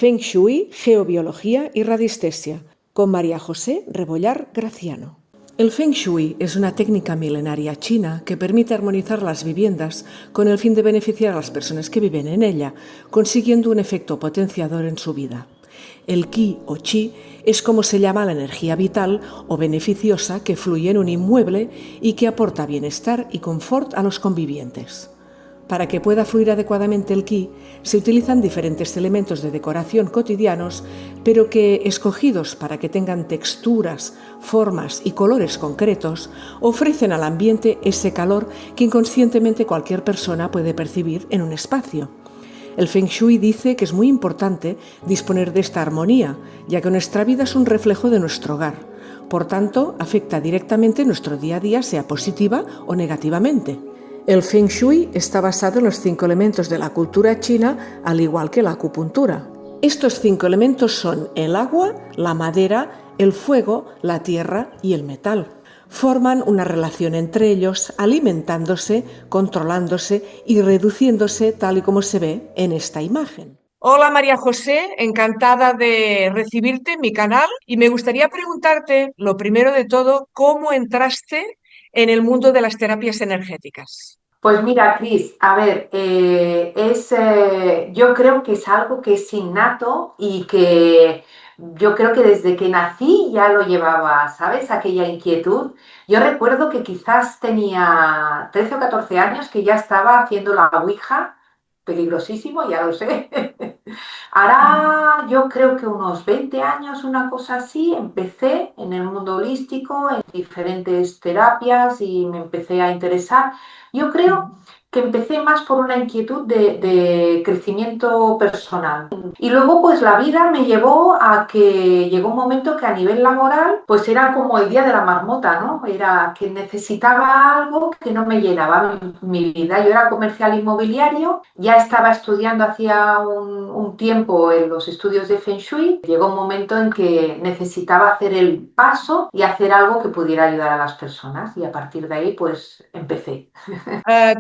Feng Shui, Geobiología y Radiestesia, con María José Rebollar Graciano. El Feng Shui es una técnica milenaria china que permite armonizar las viviendas con el fin de beneficiar a las personas que viven en ella, consiguiendo un efecto potenciador en su vida. El Qi o Chi es como se llama la energía vital o beneficiosa que fluye en un inmueble y que aporta bienestar y confort a los convivientes. Para que pueda fluir adecuadamente el Qi, se utilizan diferentes elementos de decoración cotidianos, pero que, escogidos para que tengan texturas, formas y colores concretos, ofrecen al ambiente ese calor que inconscientemente cualquier persona puede percibir en un espacio. El Feng Shui dice que es muy importante disponer de esta armonía, ya que nuestra vida es un reflejo de nuestro hogar. Por tanto, afecta directamente nuestro día a día, sea positiva o negativamente. El Feng Shui está basado en los 5 elementos de la cultura china, al igual que la acupuntura. Estos 5 elementos son el agua, la madera, el fuego, la tierra y el metal. Forman una relación entre ellos, alimentándose, controlándose y reduciéndose tal y como se ve en esta imagen. Hola María José, encantada de recibirte en mi canal y me gustaría preguntarte, lo primero de todo, ¿cómo entraste en el mundo de las terapias energéticas? Pues mira, Cris, a ver, yo creo que es algo que es innato y que yo creo que desde que nací ya lo llevaba, ¿sabes? Aquella inquietud. Yo recuerdo que quizás tenía 13 o 14 años que ya estaba haciendo la ouija, peligrosísimo, ya lo sé. Ahora yo creo que unos 20 años, una cosa así, empecé en el mundo holístico, en diferentes terapias y me empecé a interesar. Yo creo que empecé más por una inquietud de crecimiento personal. Y luego pues la vida me llevó a que llegó un momento que a nivel laboral pues era como el día de la marmota, ¿no? Era que necesitaba algo que no me llenaba mi vida. Yo era comercial inmobiliario, ya estaba estudiando hacía un tiempo en los estudios de Feng Shui. Llegó un momento en que necesitaba hacer el paso y hacer algo que pudiera ayudar a las personas y a partir de ahí pues empecé.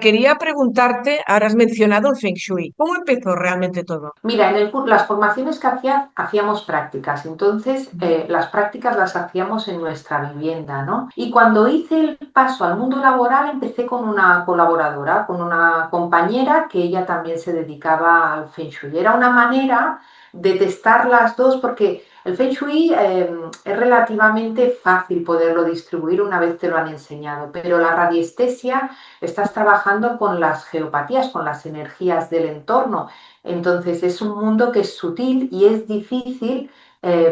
Quería preguntarte, ahora has mencionado el Feng Shui. ¿Cómo empezó realmente todo? Mira, las formaciones que hacíamos prácticas, entonces las prácticas las hacíamos en nuestra vivienda, ¿no? Y cuando hice el paso al mundo laboral empecé con una colaboradora, con una compañera que ella también se dedicaba al Feng Shui. Era una manera de testar las dos porque el Feng Shui es relativamente fácil poderlo distribuir una vez te lo han enseñado, pero la radiestesia estás trabajando con las geopatías, con las energías del entorno. Entonces es un mundo que es sutil y es difícil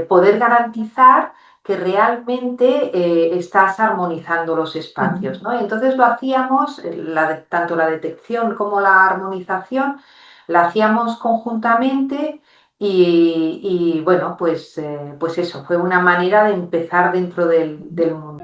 poder garantizar que realmente estás armonizando los espacios, ¿no? Entonces lo hacíamos, tanto la detección como la armonización, la hacíamos conjuntamente y bueno, pues eso, fue una manera de empezar dentro del mundo.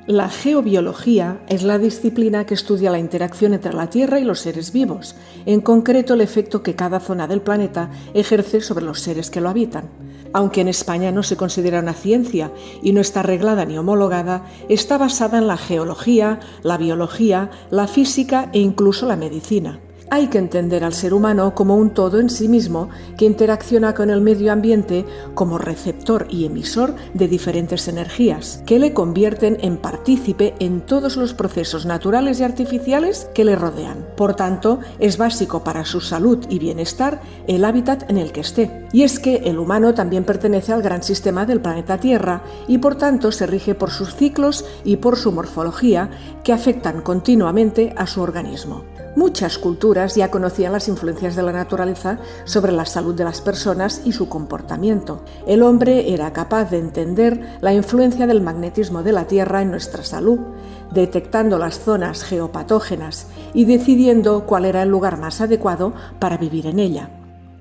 La geobiología es la disciplina que estudia la interacción entre la Tierra y los seres vivos, en concreto el efecto que cada zona del planeta ejerce sobre los seres que lo habitan. Aunque en España no se considera una ciencia y no está reglada ni homologada, está basada en la geología, la biología, la física e incluso la medicina. Hay que entender al ser humano como un todo en sí mismo que interacciona con el medio ambiente como receptor y emisor de diferentes energías, que le convierten en partícipe en todos los procesos naturales y artificiales que le rodean. Por tanto, es básico para su salud y bienestar el hábitat en el que esté. Y es que el humano también pertenece al gran sistema del planeta Tierra y por tanto se rige por sus ciclos y por su morfología que afectan continuamente a su organismo. Muchas culturas ya conocían las influencias de la naturaleza sobre la salud de las personas y su comportamiento. El hombre era capaz de entender la influencia del magnetismo de la Tierra en nuestra salud, detectando las zonas geopatógenas y decidiendo cuál era el lugar más adecuado para vivir en ella.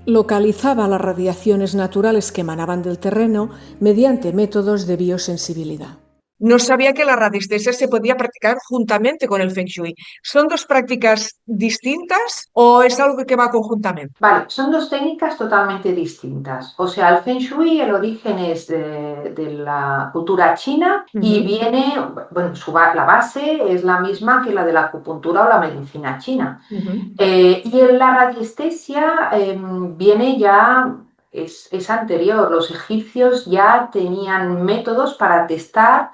Localizaba las radiaciones naturales que emanaban del terreno mediante métodos de biosensibilidad. No sabía que la radiestesia se podía practicar juntamente con el Feng Shui. ¿Son dos prácticas distintas o es algo que va conjuntamente? Vale, son dos técnicas totalmente distintas. O sea, el Feng Shui, el origen es de la cultura china y viene, bueno, la base es la misma que la de la acupuntura o la medicina china. Y en la radiestesia viene ya es anterior. Los egipcios ya tenían métodos para testar.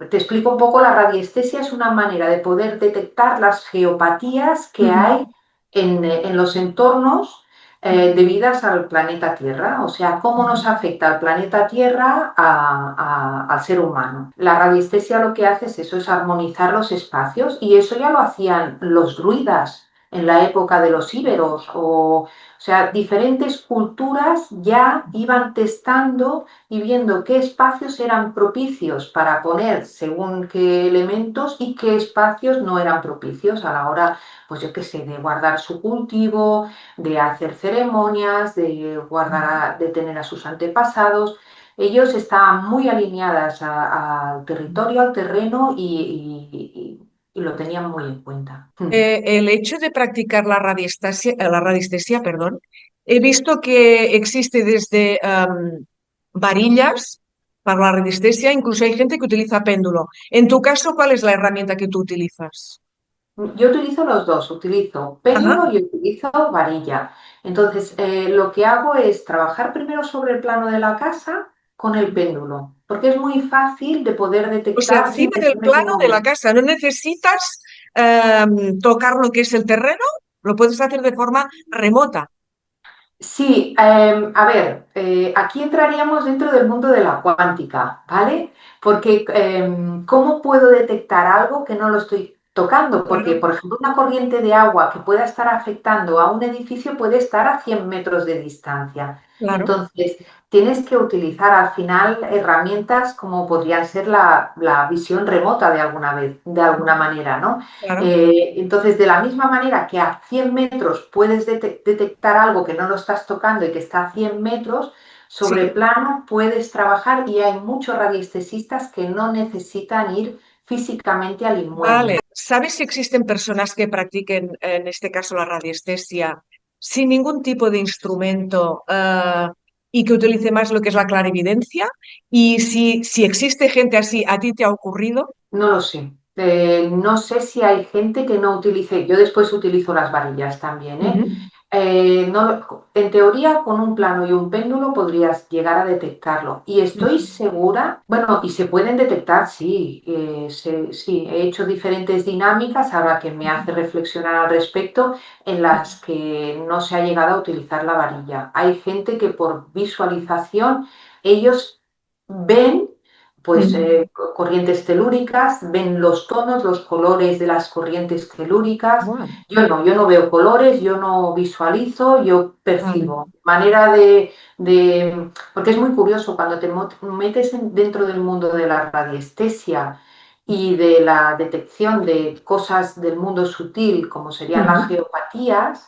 Te explico un poco, la radiestesia es una manera de poder detectar las geopatías que Ujú. hay en los entornos debidas al planeta Tierra, o sea, cómo nos afecta el planeta Tierra al ser humano. La radiestesia lo que hace es eso, es armonizar los espacios, y eso ya lo hacían los druidas en la época de los íberos, o sea, diferentes culturas ya iban testando y viendo qué espacios eran propicios para poner según qué elementos y qué espacios no eran propicios a la hora, pues yo qué sé, de guardar su cultivo, de hacer ceremonias, de guardar, de tener a sus antepasados. Ellos estaban muy alineadas al territorio, al terreno, y lo tenían muy en cuenta. El hecho de practicar la radiestesia, perdón, he visto que existe desde varillas para la radiestesia, incluso hay gente que utiliza péndulo. En tu caso, ¿cuál es la herramienta que tú utilizas? Yo utilizo los dos, utilizo Ajá, péndulo y utilizo varilla. Entonces, lo que hago es trabajar primero sobre el plano de la casa con el péndulo, porque es muy fácil de poder o sea, detectar si encima del me plano de la muevo. casa, no necesitas tocar lo que es el terreno, lo puedes hacer de forma remota. Sí, a ver, aquí entraríamos dentro del mundo de la cuántica, ¿vale? Porque ¿cómo puedo detectar algo que no lo estoy tocando? Porque, Claro, por ejemplo, una corriente de agua que pueda estar afectando a un edificio puede estar a 100 metros de distancia. claro, Entonces, tienes que utilizar al final herramientas como podrían ser la visión remota de alguna vez, de alguna manera, ¿no? claro. Entonces, de la misma manera que a 100 metros puedes detectar algo que no lo estás tocando y que está a 100 metros, sobre Sí. plano puedes trabajar, y hay muchos radiestesistas que no necesitan ir físicamente al inmueble. Vale. ¿Sabes si existen personas que practiquen, en este caso, la radiestesia sin ningún tipo de instrumento y que utilice más lo que es la clarividencia? Y si existe gente así, ¿a ti te ha ocurrido? No lo sé. No sé si hay gente que no utilice. Yo después utilizo las varillas también, ¿eh? Ujú, En teoría, con un plano y un péndulo podrías llegar a detectarlo. Y estoy ujú, segura, bueno, y se pueden detectar, sí, sí. He hecho diferentes dinámicas, ahora que me hace reflexionar al respecto, en las que no se ha llegado a utilizar la varilla. Hay gente que por visualización, ellos ven pues ujú. corrientes telúricas, ven los tonos, los colores de las corrientes telúricas. Buah, Yo no veo colores, yo no visualizo, yo vale. percibo. Manera porque es muy curioso cuando te metes dentro del mundo de la radiestesia y de la detección de cosas del mundo sutil, como serían las Ujú, geopatías,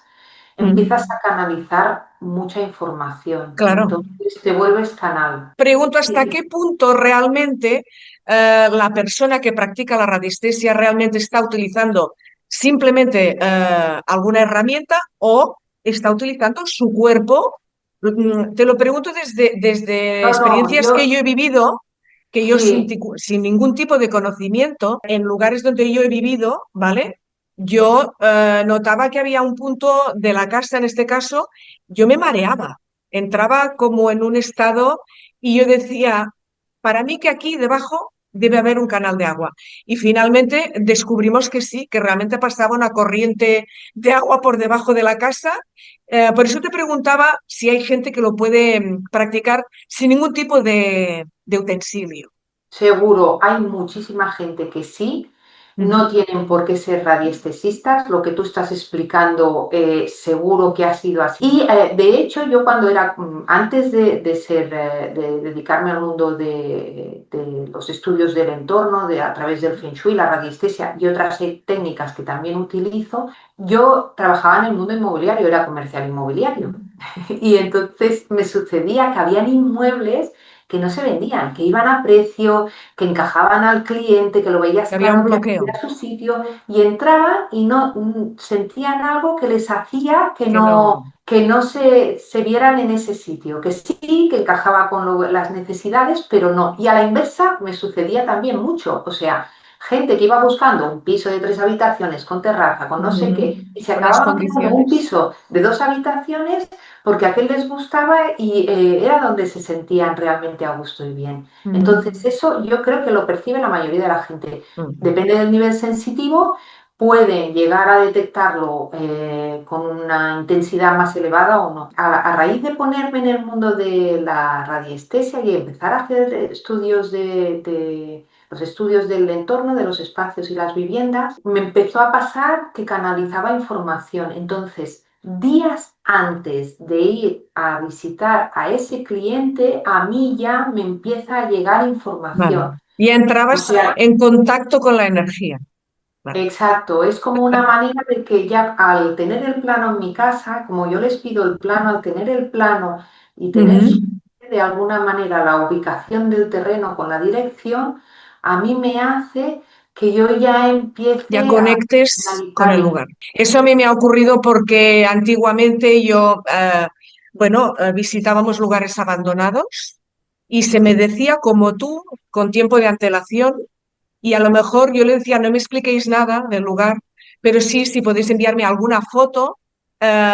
ujú. empiezas a canalizar mucha información. Claro. Entonces te vuelves canal. Pregunto hasta Sí, qué punto realmente la persona que practica la radiestesia realmente está utilizando simplemente alguna herramienta o está utilizando su cuerpo. Te lo pregunto desde no, no, experiencias que yo he vivido, que yo sí, sin ningún tipo de conocimiento, en lugares donde yo he vivido, ¿vale? Yo notaba que había un punto de la casa, en este caso, yo me mareaba, entraba como en un estado y yo decía, para mí que aquí debajo debe haber un canal de agua. Y finalmente descubrimos que sí, que realmente pasaba una corriente de agua por debajo de la casa. Por eso te preguntaba si hay gente que lo puede practicar sin ningún tipo de utensilio. seguro, hay muchísima gente que sí, Ujú, no tienen por qué ser radiestesistas, lo que tú estás explicando seguro que ha sido así. Y de hecho yo cuando era, antes de dedicarme al mundo de los estudios del entorno, a través del Feng Shui, la radiestesia y otras técnicas que también utilizo, yo trabajaba en el mundo inmobiliario, era comercial inmobiliario. ujú. Y entonces me sucedía que habían inmuebles que no se vendían, que iban a precio, que encajaban al cliente, que lo veías Que había un claro que bloqueo, hacía su sitio, y entraban y no sentían algo que les hacía que no. que no se vieran en ese sitio, que sí, que encajaba con las necesidades, pero no. Y a la inversa me sucedía también mucho, o sea, gente que iba buscando un piso de 3 habitaciones con terraza, con no sé qué, y se Con las acababan quedando un condiciones. piso de 2 habitaciones porque aquel les gustaba y era donde se sentían realmente a gusto y bien. Entonces, eso yo creo que lo percibe la mayoría de la gente. Depende del nivel sensitivo, pueden llegar a detectarlo con una intensidad más elevada o no. A raíz de ponerme en el mundo de la radiestesia y empezar a hacer estudios de los estudios del entorno, de los espacios y las viviendas, me empezó a pasar que canalizaba información. Entonces, días antes de ir a visitar a ese cliente, a mí ya me empieza a llegar Vale. información. Y O entrabas sea, en contacto con la energía. Vale. exacto, es como una manera de que ya al tener el plano en mi casa, como yo les pido el plano, al tener el plano y tener Ujú. de alguna manera la ubicación del terreno con la dirección, a mí me hace que yo ya Ya empiece a conectes con analizar. el lugar. Eso a mí me ha ocurrido porque antiguamente yo, bueno, visitábamos lugares abandonados y se me decía, como tú, con tiempo de antelación, y a lo mejor yo le decía, no me expliquéis nada del lugar, pero sí, si podéis enviarme alguna foto.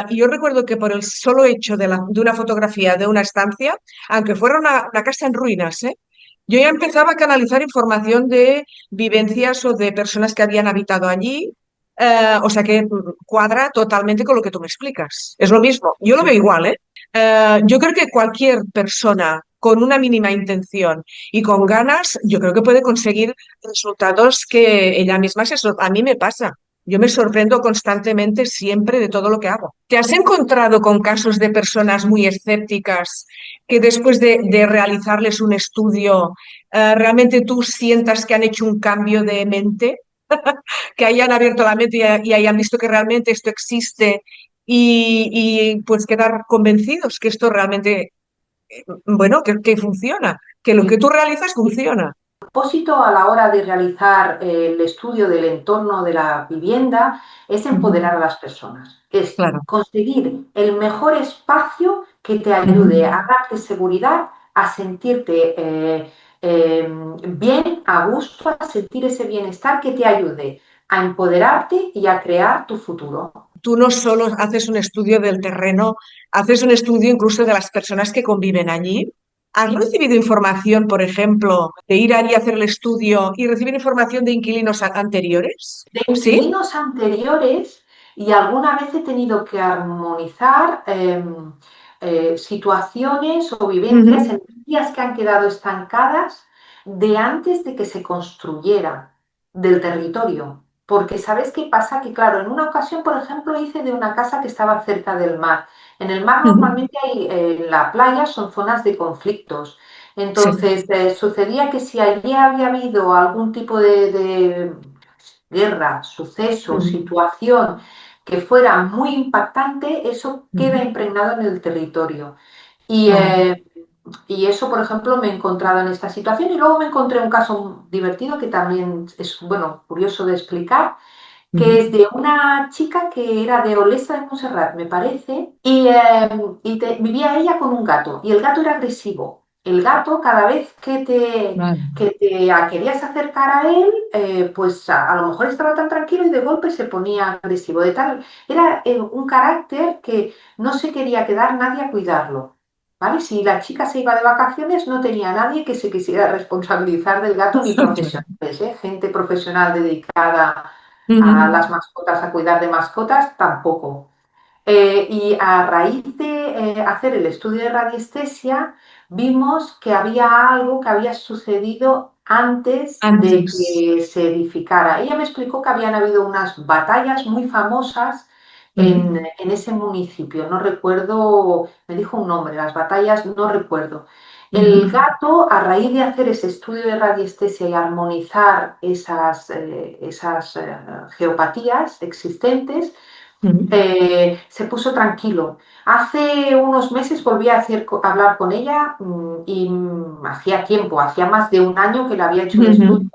Y yo recuerdo que por el solo hecho de una fotografía de una estancia, aunque fuera una casa en ruinas, yo ya empezaba a canalizar información de vivencias o de personas que habían habitado allí. O sea que cuadra totalmente con lo que tú me explicas. Es lo mismo. Yo lo veo igual, ¿eh? Yo creo que cualquier persona con una mínima intención y con ganas, yo creo que puede conseguir resultados que ella misma A mí me pasa. Yo me sorprendo constantemente siempre de todo lo que hago. ¿Te has encontrado con casos de personas muy escépticas que después de realizarles un estudio, realmente tú sientas que han hecho un cambio de mente, que hayan abierto la mente y hayan visto que realmente esto existe pues quedar convencidos que esto realmente, bueno, que funciona, que lo que tú realizas funciona? Propósito a la hora de realizar el estudio del entorno de la vivienda es Ujú. empoderar a las personas, es Claro. conseguir el mejor espacio que te Ujú. ayude a darte seguridad, a sentirte bien, a gusto, a sentir ese bienestar que te ayude a empoderarte y a crear tu futuro. Tú no solo haces un estudio del terreno, haces un estudio incluso de las personas que conviven allí. ¿Has recibido información, por ejemplo, de ir allí a hacer el estudio y recibir información de inquilinos anteriores? De ¿Sí? inquilinos anteriores y alguna vez he tenido que armonizar situaciones o vivencias, Ujú, energías que han quedado estancadas de antes de que se construyera del territorio. Porque ¿sabes qué pasa? Que claro, en una ocasión, por ejemplo, hice de una casa que estaba cerca del mar. En el mar ujú. normalmente hay, en la playa son zonas de conflictos. Sí. Entonces, sucedía que si allí había habido algún tipo de guerra, suceso, Ujú, situación que fuera muy impactante, eso queda ujú. impregnado en el territorio. Y, Vale. eh, y eso, por ejemplo, me he encontrado en esta situación. Y luego me encontré un caso divertido que también es, bueno, curioso de explicar, que es Ujú, de una chica que era de Olesa de Montserrat, me parece, vivía ella con un gato, y el gato era agresivo. El gato, cada vez vale. que te querías acercar a él, pues a lo mejor estaba tan tranquilo y de golpe se ponía agresivo. De tal, era un carácter que no se quería quedar nadie a cuidarlo. ¿Vale? Si la chica se iba de vacaciones, no tenía nadie que se quisiera responsabilizar del gato, ni profesionales, ¿eh? Gente profesional dedicada a Ujú. las mascotas, a cuidar de mascotas, tampoco. Y a raíz de hacer el estudio de radiestesia, vimos que había algo que había sucedido antes de Antes. que se edificara. Ella me explicó que habían habido unas batallas muy famosas Ujú, en ese municipio. No recuerdo, me dijo un nombre, las batallas no recuerdo. El ujú, gato, a raíz de hacer ese estudio de radiestesia y armonizar esas geopatías existentes, ujú, se puso tranquilo. Hace unos meses volví a hablar con ella y hacía tiempo, hacía más de un año que le había hecho el estudio ujú,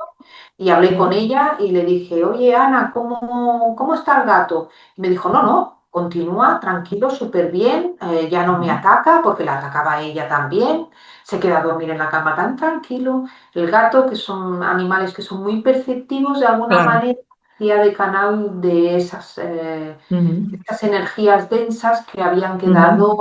y hablé con ujú. ella y le dije, oye Ana, ¿cómo está el gato? Y me dijo, no, no. continúa tranquilo, súper bien, ya no me ataca porque la atacaba a ella también, se queda a dormir en la cama tan tranquilo. El gato, que son animales que son muy perceptivos, de alguna claro. manera hacía de canal de Ujú, esas energías densas que habían ujú. quedado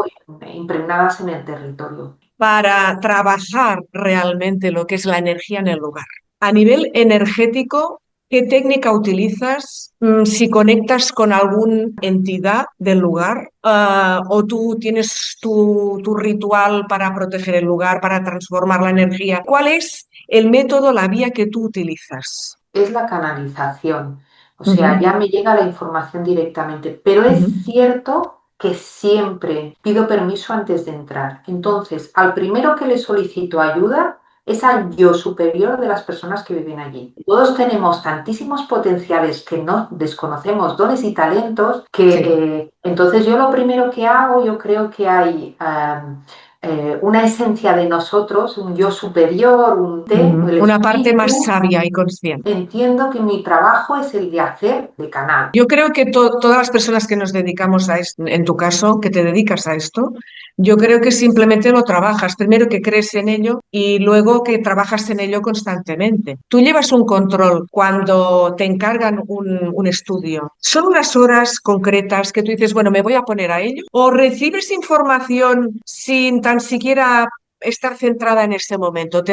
impregnadas en el territorio. Para trabajar realmente lo que es la energía en el lugar. A nivel energético, ¿qué técnica utilizas? Si conectas con alguna entidad del lugar, o tú tienes tu ritual para proteger el lugar, para transformar la energía. ¿Cuál es el método, la vía que tú utilizas? Es la canalización. O sea, Ujú, ya me llega la información directamente, pero es ujú. cierto que siempre pido permiso antes de entrar. Entonces, al primero que le solicito ayuda es al yo superior de las personas que viven allí. Todos tenemos tantísimos potenciales que no desconocemos, dones y talentos, que Sí. entonces yo lo primero que hago, yo creo que hay una esencia de nosotros, un yo superior, un té, Ujú. el Una parte más espíritu. sabia y consciente. Entiendo que mi trabajo es el de hacer de canal. Yo creo que todas las personas que nos dedicamos a esto, en tu caso, que te dedicas a esto, yo creo que simplemente lo trabajas. Primero que crees en ello y luego que trabajas en ello constantemente. Tú llevas un control cuando te encargan un estudio. ¿Son unas horas concretas que tú dices, bueno, me voy a poner a ello? ¿O recibes información sin tan siquiera estar centrada en ese momento?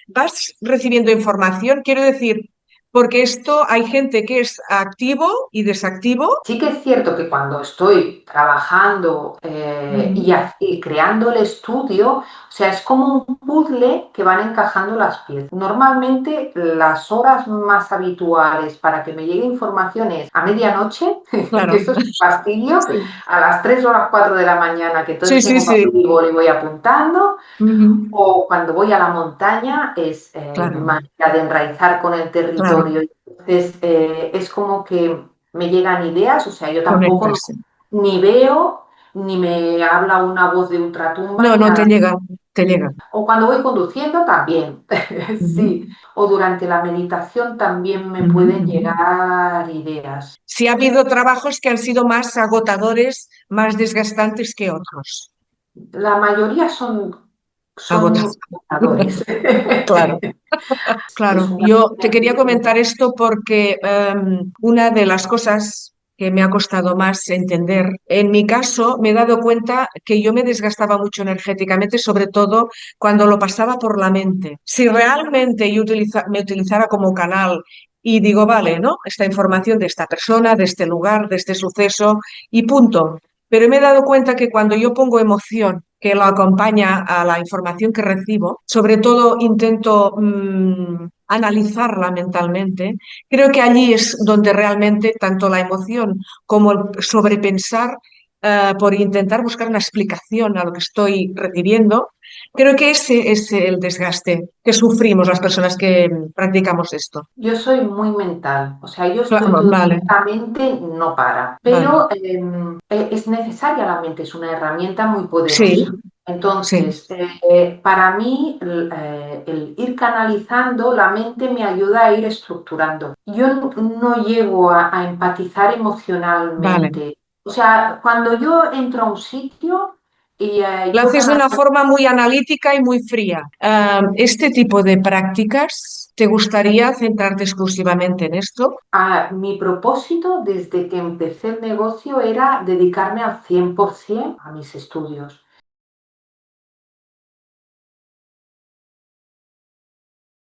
Vas recibiendo información, quiero decir, porque esto hay gente que es activo y desactivo. Sí que es cierto que cuando estoy trabajando Ujú. y creando el estudio, o sea, es como un puzzle que van encajando las piezas. Normalmente las horas más habituales para que me llegue información es a medianoche, que Claro. esto es un fastidio, Sí, a las 3 o las 4 de la mañana, que sí, entonces sí, tengo papel sí. y boli y voy apuntando. Ujú. O cuando voy a la montaña es mi Claro, manera de enraizar con el claro, territorio. Entonces es como que me llegan ideas, o sea, yo tampoco conectarse. ni veo, ni me habla una voz de ultratumba, No, ni no, nada. te llega. O cuando voy conduciendo también, Ujú, sí. O durante la meditación también me ujú, pueden ujú. llegar ideas. Sí ha habido trabajos que han sido más agotadores, más desgastantes que otros. La mayoría son Agotas. agotadores. Claro. Es Claro, una yo te quería energía. comentar esto porque una de las cosas que me ha costado más entender, en mi caso me he dado cuenta que yo me desgastaba mucho energéticamente, sobre todo cuando lo pasaba por la mente. Si realmente me utilizara como canal y digo, vale, ¿no? Esta información de esta persona, de este lugar, de este suceso y punto. Pero me he dado cuenta que cuando yo pongo emoción que lo acompaña a la información que recibo, sobre todo intento analizarla mentalmente, creo que allí es donde realmente tanto la emoción como el sobrepensar, por intentar buscar una explicación a lo que estoy recibiendo, creo que ese es el desgaste que sufrimos las personas que practicamos esto. Yo soy muy mental, o sea, yo estoy Claro, todo el vale, día, la mente no para, vale. pero es necesaria la mente, es una herramienta muy Sí, poderosa. sí, Entonces, para mí, el ir canalizando la mente me ayuda a ir estructurando. Yo no llego a empatizar vale. emocionalmente. O sea, cuando yo entro a un sitio y Lo yo haces de una canalizo. forma muy analítica y muy fría. ¿Este tipo de prácticas te gustaría centrarte exclusivamente en esto? Mi propósito desde que empecé el negocio era dedicarme al 100% a mis estudios.